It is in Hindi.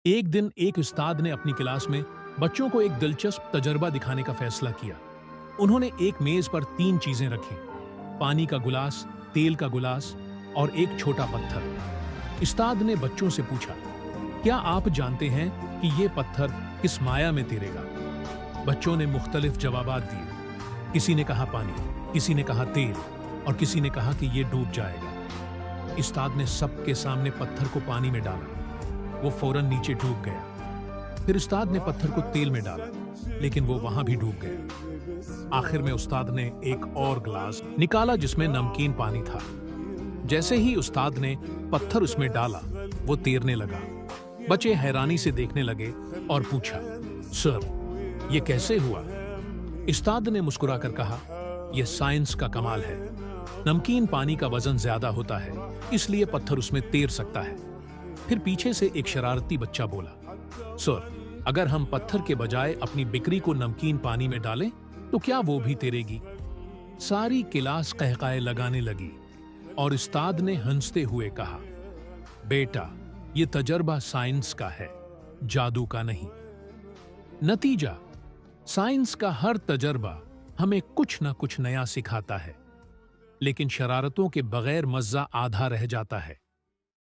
एक दिन एक उस्ताद ने अपनी क्लास में बच्चों को एक दिलचस्प तजर्बा दिखाने का फैसला किया। उन्होंने एक मेज पर तीन चीजें रखी: पानी का गुलास, तेल का गुलास और एक छोटा पत्थर। उस्ताद ने बच्चों से पूछा, क्या आप जानते हैं कि ये पत्थर किस माया में तैरेगा? बच्चों ने मुख्तलिफ जवाबात दिए। किसी ने कहा पानी, किसी ने कहा तेल और किसी ने कहा कि ये डूब जाएगा। उस्ताद ने सबके सामने पत्थर को पानी में डाला। वो फौरन नीचे डूब गया। फिर उस्ताद ने पत्थर को तेल में डाला, लेकिन वो वहां भी डूब गया। आखिर में उस्ताद ने एक और गिलास निकाला जिसमें नमकीन पानी था। जैसे ही उस्ताद ने पत्थर उसमें डाला, वो तैरने लगा। बच्चे हैरानी से देखने लगे और पूछा, सर, ये कैसे हुआ? उस्ताद ने मुस्कुराकर कहा, यह साइंस का कमाल है। नमकीन पानी का वजन ज्यादा होता है, इसलिए पत्थर उसमें तैर सकता है। फिर पीछे से एक शरारती बच्चा बोला, सर, अगर हम पत्थर के बजाय अपनी बिक्री को नमकीन पानी में डालें तो क्या वो भी तैरेगी? सारी क्लास कहकाए लगाने लगी और उस्ताद ने हंसते हुए कहा, बेटा, ये तजर्बा साइंस का है, जादू का नहीं। नतीजा, साइंस का हर तजर्बा हमें कुछ ना कुछ नया सिखाता है, लेकिन शरारतों के बगैर मज़ा आधा रह जाता है।